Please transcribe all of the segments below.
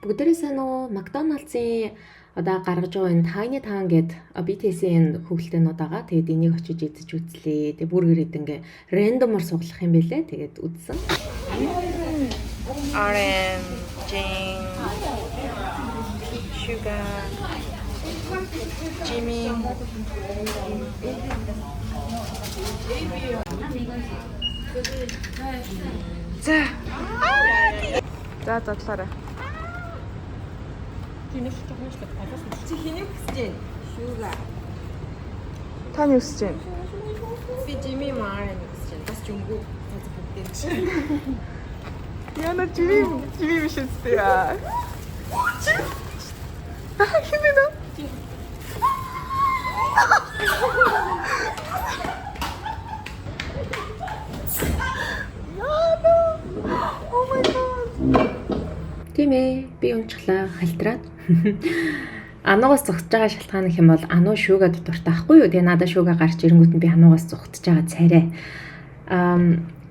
Бүгдээрээ сайн уу? Макдоналдсын одоо гаргаж байгаа энэ Tiny Tan гээд BTS-ийн хөвгөлтөөнүүд байгаа. Тэгээд энийг очиж эзэж үзлээ. Тэгээд бүргэр ингээ рандомор суглах юм бэлээ. Тэгээд үзсэн. Orange, sugar, Jimmy. За дадлаарай. Чи хэнийг хүсэж байна? Шүүгээ. Таны хүсэж байна. Би Жими Марин хүсэж байна. Бас Жунгук цацаг бүгдээ чи. Яна Jimmy биш үстэй яа. Хинэ. Oh my god. Тийм ээ. Би унцглаа халтраад. Ануугаас зогсож байгаа шалтгаан гэх юм бол ануу шүүгээ дуртай байхгүй юу? Тэгээ надад шүүгээ гарч ирэнгүүт нь би ануугаас зогсож байгаа царай.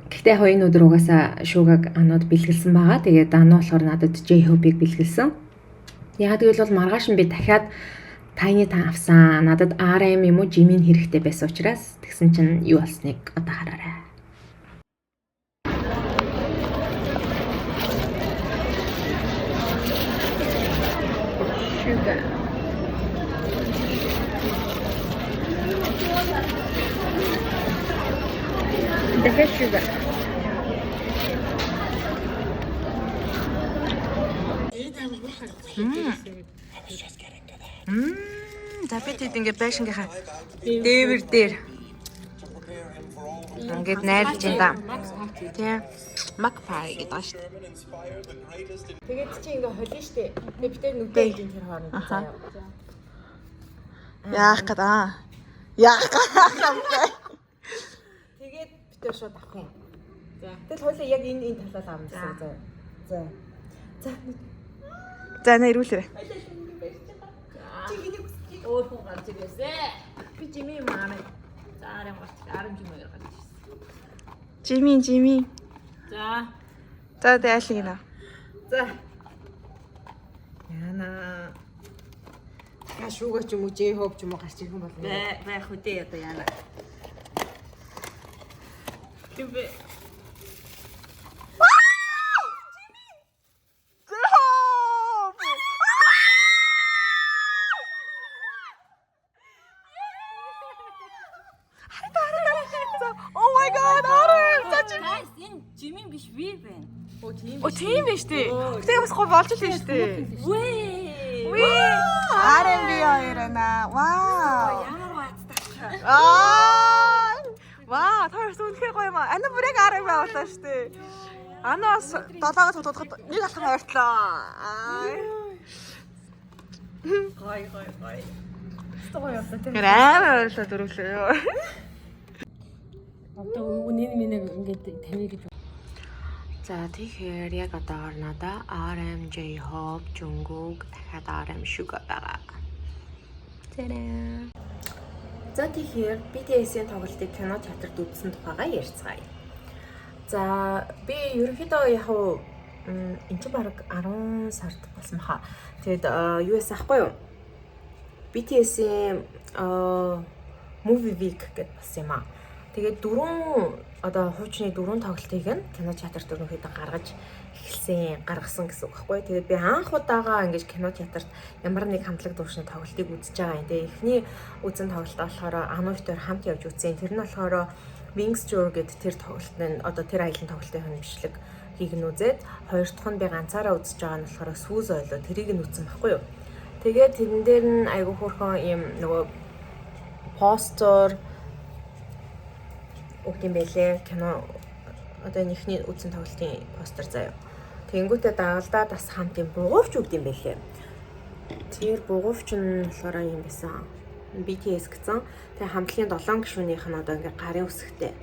Гэхдээ яг энэ өдөр угаасаа шүүгээг анууд бэлгэлсэн байгаа. Тэгээд ануу болохоор надад J-Hope-ыг бэлгэлсэн. Яг тэгвэл бол маргааш нь би дахиад Tiny Tan авсан. Надад RM юм уу Jimmy хэрэгтэй байсан учраас тэгсэн чинь юу болсныг одоо хараарай. Sugar. Дахиад sugar. За бид хэд ингээ байшингийнхаа дээвэр дээр ингээд найрлж ин да. Тийм. Макпай гэдэг ба шүү дээ. Тэгээд чи ингээ холио штэ. Тэгээд бид нүдээ энэ тэр хооронд заяа. Яах гээд Яах гээд. Тэгээд бид тэр шууд авах юм. За. Тэгэл хойлоо яг энэ талаас авна гэсэн заяа. За. За. За нэрүүлээрэй. Чи хэнийг хүсэж байна? Өөр хүн гарч ирээсэ. Би Жими Марин. За арам гарч RM Жимээр гарч ирсэн. Jimmy. За. За дэйлэг нэ. За. Яна. Шүүгээ ч юм уу J-Hope ч юм уу гарч ирэх юм бол байх үдээ одоо яана. Тэвэ. Oh my god, Guys, энэ Jimmy биш V байна. О тийм биш үү? Тэгээ бас гоо болж л юм шүү дээ. Вэ. R&B хоёр байна. Вау. Ямар бацтай. Вау, тэр үнэхээр гоё юм аа. Ана бүрэг R&B болоо шүү дээ. Анаас 7-аас тутахад нэг алхан ойртлоо. Гой. Стогой одоо тийм. Амар ойлоо дөрвөлөө. Одоо үнэн минийг ингээд тавья гэж. За тэгэхээр яг одоо орнодоо RM J-Hope, Jungkook, дахиад RM Sugar байгаа. Тэрэ. За тэгэхээр BTS-ийн тоглолтыг кино театрт үзсэн тухайгаа ярьцгаая. За би ерөнхийдөө яг уу энэ ч баг 10 сард болсон баха. Тэгэд US ахгүй юу? BTS-ийн Movie Week гэдэг бас юм аа. Тэгээд одоо хуучны 4 тоглолтыг нь кино театрт өрнөхдөө гаргасан гэсэн үг байхгүй. Тэгээд би анх удаага ингэж кино театрт ямар нэг хамтлаг дуушны тоглолтыг үзэж байгаа юм. Тэгээд эхний үзэн тоглолт болохоор Ануйтай хамт явж үзсэн. Тэр нь болохоор Wings Tour гэдэг тэр тоглолтын одоо тэр аялын тоглолтын хөнөмшлөг хийг нь үзээд хоёр дахь нь би ганцаараа үзэж байгаа нь болохоор Сүүз ойлоо тэрийг нь үзсэн байхгүй юу. Тэгээд тэрэн дээр нь айгүй хөөрхөн юм нөгөө постэр өгдөм байлээ. Кино одоо энэхний үзэн тоглолтын постэр заяа. Тэнгүүтээ дагалдаад бас хамт юм бугуувч өгдөм байлээ. Тэр бугуувч нь болохоор юм байсан. BTS гэсэн. Тэгээ хамтлагийн 7 гишүүнийх нь одоо ингээ гарын үсгтэй.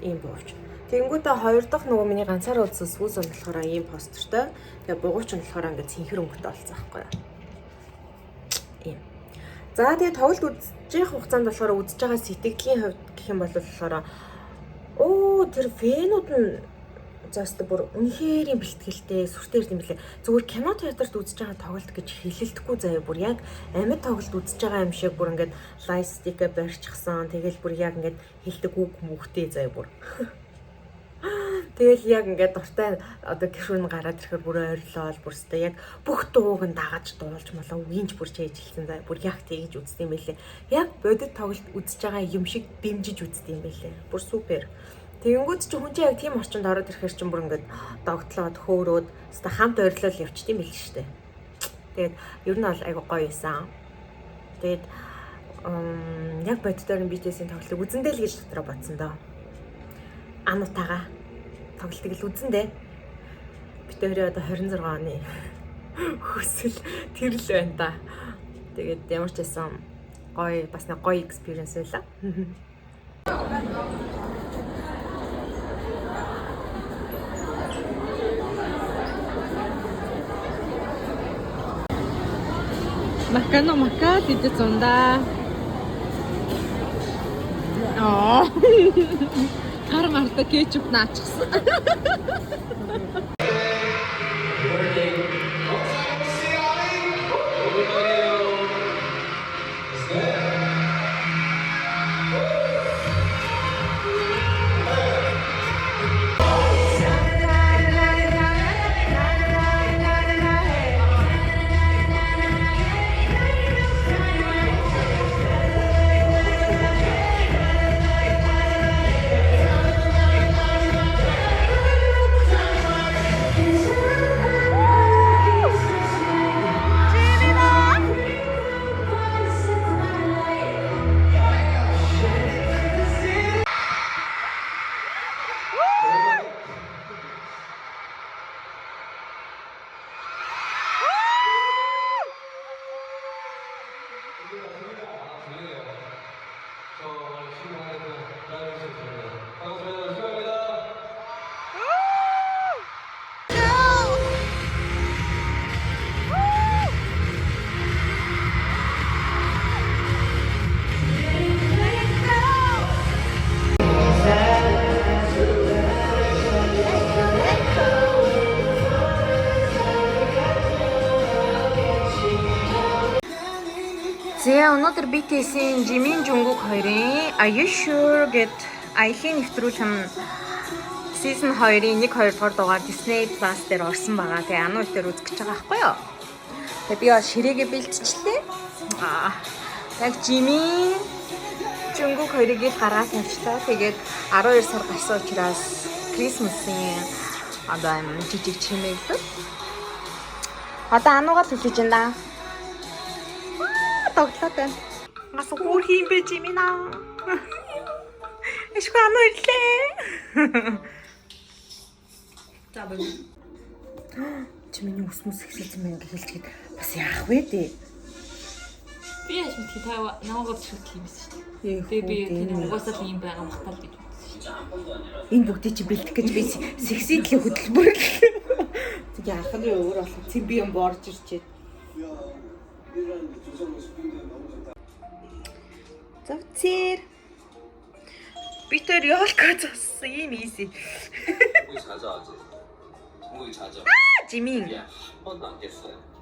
Ийм бугуувч. Тэнгүүтээ хоёр дахь нөгөө миний ганцаараа үзсэн Сүүз нь болохоор ийм постертэй. Тэгээ бугуувч нь болохоор ингээ цэнхэр өнгөтэй болсон байхгүй юу. Ийм. За тэгээ тоглолт үзэх хугацаанд болохоор үзэж байгаа сэтгэлийн хувьд гэх юм бол болохоор тэр фэнүүд нь заастаа бүр үнэхээр бэлтгэлтэй сүртэй юм билээ. Зүгээр кино театрт үзэж байгаа тоглолт гэж хэлэлдэхгүй заяа бүр яг амьд тоглолт үзэж байгаа юм шиг бүр ингээд лайстика барьчихсан. Тэгэл бүр яг ингээд хэлдэг үг мөхтэй заяа бүр. Тэгэл яг ингээд дуртай одоо гişүн гараад ирэхээр бүр ойрлол бүрстэй яг бүх дууг нь дагаж дуулж молоо үгийнч бүр чийж хэлсэн заяа бүр яг тэгж үздэг юм байлээ. Яг бодит тоглолт үзэж байгаа юм шиг дэмжиж үздэг юм байлээ. Бүр супер. Тэгэнгүүт чи хүн чинь яг тийм орчинд ороод ирэхээр чинь бүр ингээд догтлоод хөөрөөд өста хамт ойрлол явчт юм байл шүү дээ. Тэгээд ер нь бол айгу гоё байсан. Тэгээд яг бодитоор BTS-ийн тоглолтыг үзэндээ л гэж дотроо бодсон доо. Анутаага тоглолтыг л үзэндээ. Бид өөрөө одоо 26 оны хүсэл тэр л байна да. Тэгээд ямар ч байсан гоё бас нэг гоё experience байлаа. Мака дидэ зунда. Хар марта кетчуп наачихсан. За өнөөдөр BTS-ийн Jimin Jungkook хоёрын Are You Sure гэд аялын нэвтрүүлэг season 2-ын 1-2 дугаар дугаар Disney Plus дээр орсон байгаа. Тэгээ ануу дээр үзэж байгаа байхгүй юу? Тэгээ би бас ширээгээ бэлтчихлээ. Яг Jimin Jungkook хоёрыг л гаргаад явчлаа. Тэгээд 12 сар гарсан учраас Christmas-ийн одоо юм жижиг чимэглэл. Одоо ануугаар хүлээж байна. Тоглоод байна. Гас өөр хийм бэ Жимина. Эшгүй ануу ирлээ. За бай. Жиминий үсмэс эхлэсэн мэн гэлчихэд бас яах вэ дээ? Би яаж мэдхий та намайгаар шүтлэх юм шүү дээ. Би тэр угаасаа л юм байгаа махтал гэж үзсэн шүү. Энэ бүгдийг чи бэлдэх гэж би сексидлээ хөдөлбөр. Тэгээ анхны өөр болох цэм би юм борж ирчээ. Завцэр. Питер ялка зассан ийм easy. 공부 자주 하지. 공부 자주. Jimin. 한 번도 안 깼어요.